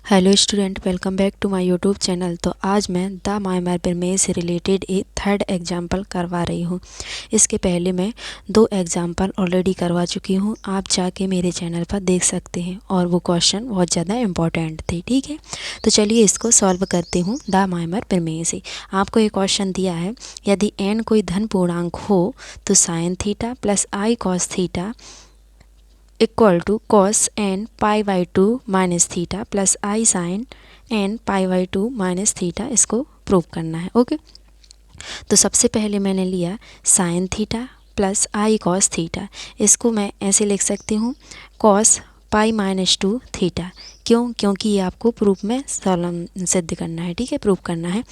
Hello student, welcome back to my YouTube channel. तो आज मैं द माइमर प्रमेय से रिलेटेड एक थर्ड एग्जाम्पल करवा रही हूँ। इसके पहले मैं 2 एग्जाम्पल ऑलरेडी करवा चुकी हूँ, आप जाके मेरे चैनल पर देख सकते हैं और वो क्वेश्चन बहुत ज़्यादा इम्पॉर्टेंट थे। ठीक है, तो चलिए इसको सॉल्व करती हूँ द माइमर प्रमेय से। आपको एक क्वेश्चन दिया है, यदि n कोई धन पूर्णांक हो तो sine theta plus i cos theta equal to cos n pi by two minus theta plus i sine n pi by two minus theta, इसको प्रूव करना है। ओके, तो सबसे पहले मैंने लिया sine theta plus i cos theta. इसको मैं ऐसे लिख सकती हूँ cos pi minus two theta. क्यों? क्योंकि ये आपको प्रूफ में सिद्ध करना है। ठीक है, प्रूफ करना है।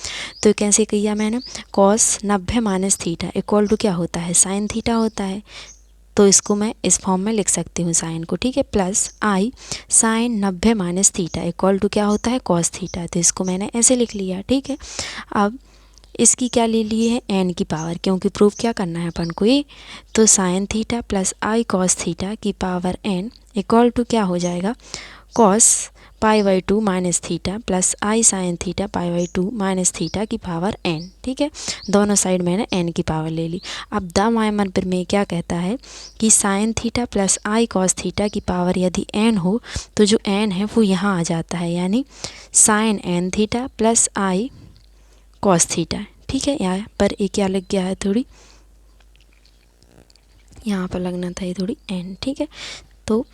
तो कैसे किया मैंने, cos 90 minus theta equal to क्या होता है, साइन थीटा होता है। तो इसको मैं इस फॉर्म में लिख सकती हूँ साइन को। ठीक है, plus i sine 90 minus theta equal to क्या होता है, कॉस थीटा। तो इसको मैंने ऐसे लिख लिया। ठीक है, अब इसकी क्या ले ली है, एन की पावर, क्योंकि प्रूफ क्या करना है अपन को ये। तो sine theta plus i cos theta की पावर एन इक्वल टू क्या हो जाएगा, cos pi by two minus theta plus i sine theta pi by two minus theta की पावर एन। ठीक है, दोनों साइड मैंने एन की पावर ले ली। अब द माइमर प्रमेय क्या कहता है कि sign theta plus i cos theta की पावर यदि एन हो तो जो एन है वो यहाँ आ जाता है, यानी sign N theta plus i cos theta. ठीक है, यहाँ पर एक क्या लग गया है, थोड़ी यहाँ पर लगना था ये थोड़ी एन। ठीक है, तो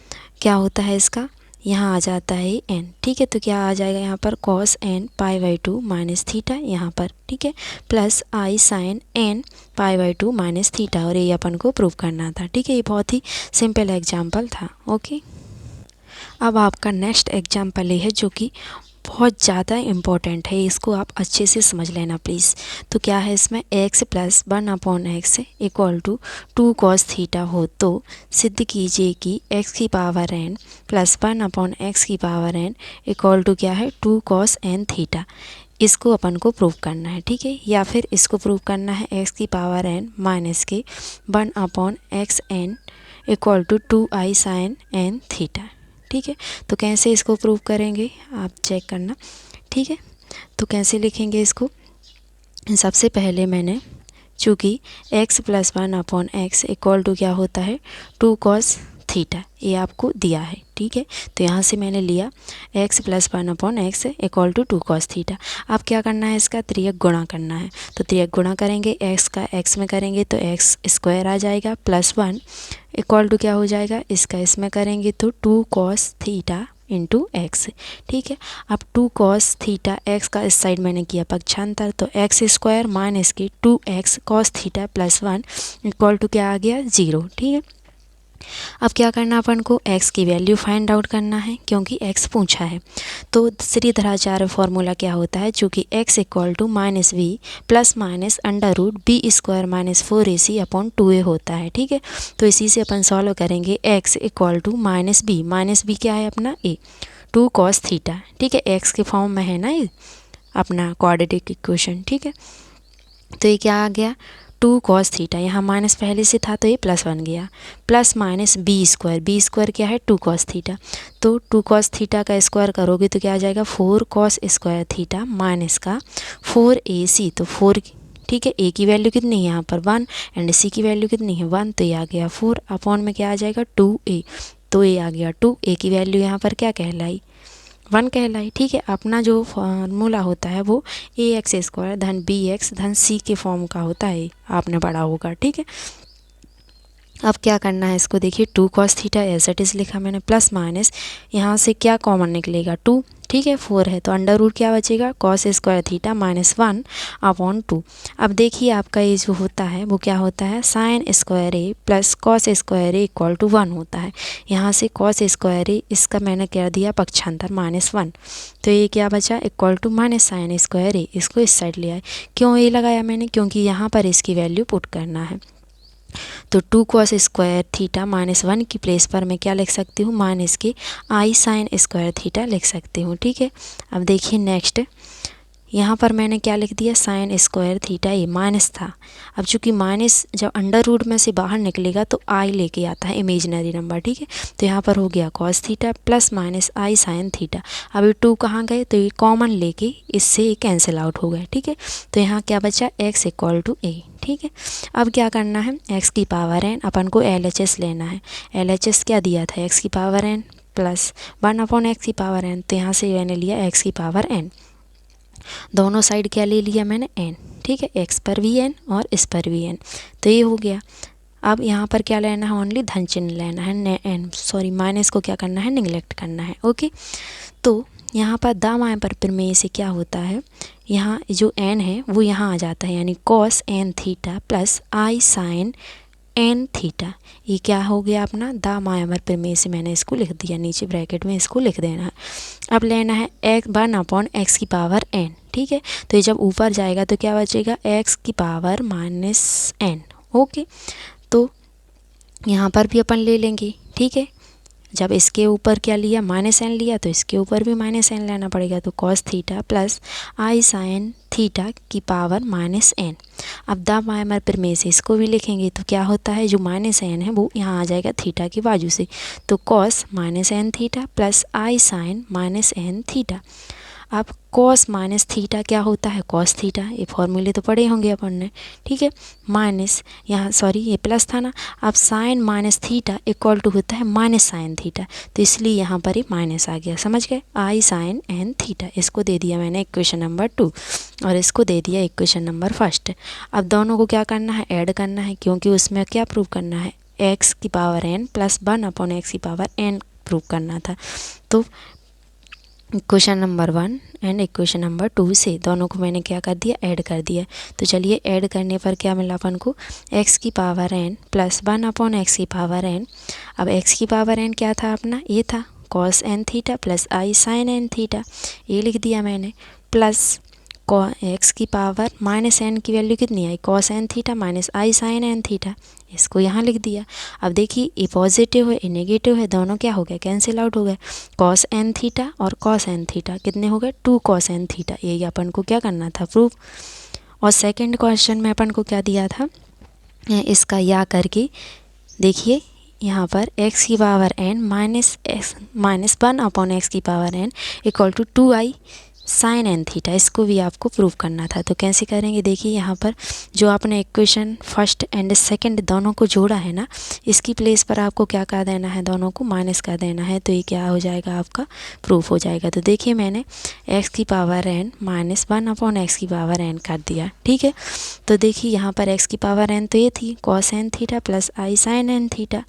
क्या होता है इसका, यहाँ आ जाता है एन। ठीक है, तो क्या आ जाएगा यहाँ पर cos n pi by two minus theta यहाँ पर। ठीक है, plus i sine n pi by two minus theta, और ये अपन को प्रूव करना था। ठीक है, ये बहुत ही सिंपल एग्जाम्पल था। ओके, अब आपका नेक्स्ट एग्जाम्पल ये है जो कि बहुत ज़्यादा इम्पॉर्टेंट है, इसको आप अच्छे से समझ लेना प्लीज़। तो क्या है इसमें, x plus 1/x equal to 2 cos theta हो तो सिद्ध कीजिए कि x की पावर n प्लस 1/x की पावर n इक्वल टू क्या है, 2 कॉस n थीटा। इसको अपन को प्रूव करना है। ठीक है, या फिर इसको प्रूव करना है x की पावर n माइनस के 1/xn equal to 2i sine n theta. ठीक है, तो कैसे इसको प्रूव करेंगे आप चेक करना। ठीक है, तो कैसे लिखेंगे इसको, सबसे पहले मैंने चूँकि x plus 1/x equal to क्या होता है, 2 कॉस थीटा, ये आपको दिया है। ठीक है, तो यहाँ से मैंने लिया x plus 1/x equal to 2 cos theta. अब क्या करना है, इसका त्रियक गुणा करना है। तो त्रियक गुणा करेंगे, x का x में करेंगे तो x स्क्वायर आ जाएगा प्लस 1 इक्वल टू क्या हो जाएगा, इसका इसमें करेंगे तो 2 कॉस थीटा इंटू एक्स। ठीक है, अब 2 कॉस थीटा एक्स का इस साइड मैंने किया पक्षांतर, तो एक्स स्क्वायर माइनस के 2x cos theta plus 1 equal to क्या आ गया, 0। ठीक है, अब क्या करना अपन को, x की वैल्यू फाइंड आउट करना है क्योंकि x पूछा है। तो श्रीधराचार्य फॉर्मूला क्या होता है, चूँकि x equal to minus b plus minus under root b square minus 4ac upon 2a होता है। ठीक है, तो इसी से अपन सॉल्व करेंगे, x equal to minus b क्या है अपना a 2 कॉस थीटा। ठीक है, x के फॉर्म में है ना ये अपना क्वाड्रेटिक इक्वेशन। ठीक है, तो ये क्या आ गया, 2 कॉस थीटा, यहाँ माइनस पहले से था तो ये प्लस बन गया, प्लस माइनस बी स्क्वायर क्या है, 2 कॉस थीटा। तो 2 कॉस थीटा का स्क्वायर करोगे तो क्या आ जाएगा, 4 कॉस स्क्वायर थीटा माइनस का 4ac, तो 4। ठीक है, ए की वैल्यू कितनी है यहाँ पर 1 एंड सी की वैल्यू कितनी है 1, तो ये आ गया 4 अपॉन में क्या आ जाएगा 2a, तो ये आ गया 2, ए की वैल्यू यहाँ पर क्या कहलाई, 1 कहलाई। ठीक है, अपना जो फार्मूला होता है वो ax स्क्वायर धन bx धन c के फॉर्म का होता है, आपने पढ़ा होगा। ठीक है, अब क्या करना है इसको, देखिए 2 cos theta as it is लिखा मैंने, प्लस माइनस यहाँ से क्या कॉमन निकलेगा 2। ठीक है, 4 है तो अंडर रूट क्या बचेगा, cos square theta minus 1 upon 2। अब देखिए आपका ये जो होता है वो क्या होता है, sine square A plus cos square A equal to 1 होता है। यहाँ से कॉस स्क्वायर ए, इसका मैंने कर दिया पक्षांतर -1, तो ये क्या बचा, equal to minus sine square a, इसको इस साइड ले आए। क्यों ये लगाया मैंने, क्योंकि यहाँ पर इसकी वैल्यू पुट करना है। तो 2 कॉस स्क्वायर थीटा -1 की प्लेस पर मैं क्या लिख सकती हूँ, माइनस के आई साइन स्क्वायर थीटा लिख सकती हूँ। ठीक है, अब देखिए नेक्स्ट, यहाँ पर मैंने क्या लिख दिया, साइन स्क्वायर थीटा ए माइनस था। अब चूंकि माइनस जब अंडर रूट में से बाहर निकलेगा तो आई लेके आता है इमेजिनरी नंबर, ठीक है। तो यहाँ पर हो गया कॉस थीटा प्लस माइनस आई साइन थीटा। अब ये 2 कहाँ गए, तो ये कॉमन लेके इससे कैंसिल आउट हो गए, ठीक है। तो यहाँ क्या बचा, x इक्वल टू ए, ठीक है। अब क्या करना है, x की पावर n, अपन को LHS लेना है। LHS क्या दिया था, x की पावर n प्लस 1/x की पावर n। तो यहाँ से मैंने लिया x की पावर n, दोनों साइड क्या ले लिया मैंने, n, ठीक है। x पर भी n और इस पर भी n, तो ये हो गया। अब यहाँ पर क्या लेना है, ओनली धन चिन्ह लेना है, n माइनस को क्या करना है, निगलेक्ट करना है, ओके। तो यहाँ पर दामाएं पर प्रमेय से क्या होता है, यहाँ जो n है वो यहाँ आ जाता है, यानी cos n theta plus i sign n theta. ये क्या हो गया अपना दामाएं पर प्रमेय से, मैंने इसको लिख दिया, नीचे ब्रैकेट में इसको लिख देना है। अब लेना है x 1/x की पावर n, ठीक है। तो ये जब ऊपर जाएगा तो क्या बचेगा, x की पावर माइनस n, ओके। तो यहाँ पर भी अपन ले लेंगे, ठीक है। जब इसके ऊपर क्या लिया, माइनस n लिया, तो इसके ऊपर भी माइनस n लेना पड़ेगा। तो cos theta plus i sine theta की पावर माइनस n। अब दामाएं प्रमेय से इसको भी लिखेंगे तो क्या होता है, जो माइनस n है वो यहाँ आ जाएगा थीटा की बाजू से। तो cos minus n theta plus i sine minus n theta. अब कॉस माइनस थीटा क्या होता है, कॉस थीटा, ये फॉर्मूले तो पढ़े होंगे अपन ने, ठीक है। माइनस यहाँ ये प्लस था ना, अब sine minus theta equal to होता है माइनस साइन थीटा, तो इसलिए यहाँ पर ही माइनस आ गया, समझ गए। आई साइन एन थीटा, इसको दे दिया मैंने इक्वेशन नंबर 2 और इसको दे दिया इक्वेशन नंबर 1। अब दोनों को क्या करना है, ऐड करना है, क्योंकि उसमें क्या प्रूव करना है, x की पावर n प्लस 1/x की पावर n प्रूव करना था। तो equation number 1 and equation number 2 से दोनों को मैंने क्या कर दिया, ऐड कर दिया। तो चलिए ऐड करने पर क्या मिला अपन को, x की पावर n प्लस 1/x की पावर n। अब x की पावर n क्या था अपना, ये था cos n theta plus i sign n theta, ये लिख दिया मैंने, प्लस x की पावर माइनस n की वैल्यू कितनी आई, cos n थीटा माइनस आई साइन n थीटा, इसको यहाँ लिख दिया। अब देखिए ये पॉजिटिव है ये नेगेटिव है, दोनों क्या हो गए, कैंसिल आउट हो गए। cos n थीटा और cos n थीटा कितने हो गए, 2 cos n थीटा। यही अपन को क्या करना था, प्रूफ। और सेकंड क्वेश्चन में अपन को क्या दिया था, इसका या करके देखिए, यहाँ पर x की पावर n माइनस 1/x की power n equal to 2i sine n theta, इसको भी आपको प्रूव करना था। तो कैसे करेंगे, देखिए यहाँ पर जो आपने इक्वेशन फर्स्ट एंड सेकंड दोनों को जोड़ा है ना, इसकी प्लेस पर आपको क्या कर देना है, दोनों को माइनस कर देना है, तो ये क्या हो जाएगा, आपका प्रूफ हो जाएगा। तो देखिए मैंने x की पावर n माइनस 1/x की पावर n कर दिया, ठीक है। तो देखिए यहाँ पर x की पावर n तो ये थी cos n theta plus i sign n theta,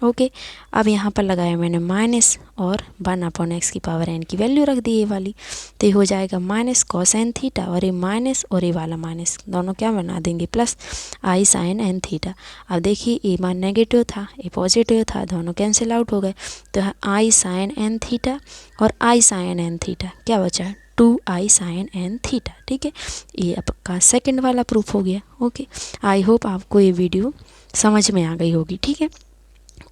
okay. अब यहाँ पर लगाया मैंने माइनस और 1/x की पावर n की वैल्यू रख दी ये वाली, तो ये हो जाएगा माइनस cos n थीटा, और ये माइनस और ये वाला माइनस, दोनों क्या बना देंगे, plus i sign n theta. अब देखिए ये मान नेगेटिव था ये पॉजिटिव था, दोनों कैंसिल आउट हो गए। तो आई साइन n थीटा और आई साइन n थीटा क्या बचा, 2i साइन n थीटा, ठीक है। ये आपका सेकंड वाला प्रूफ हो गया, ओके। आई होप आपको ये वीडियो समझ में आ गई होगी, ठीक है।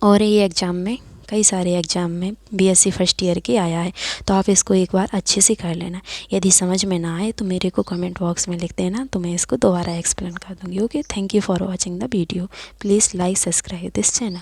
और ये एग्ज़ाम में, कई सारे एग्ज़ाम में बीएससी फर्स्ट ईयर के आया है, तो आप इसको एक बार अच्छे से कर लेना। यदि समझ में ना आए तो मेरे को कमेंट बॉक्स में लिख देना, तो मैं इसको दोबारा एक्सप्लेन कर दूँगी, okay. Thank you for watching the video, please like subscribe this channel.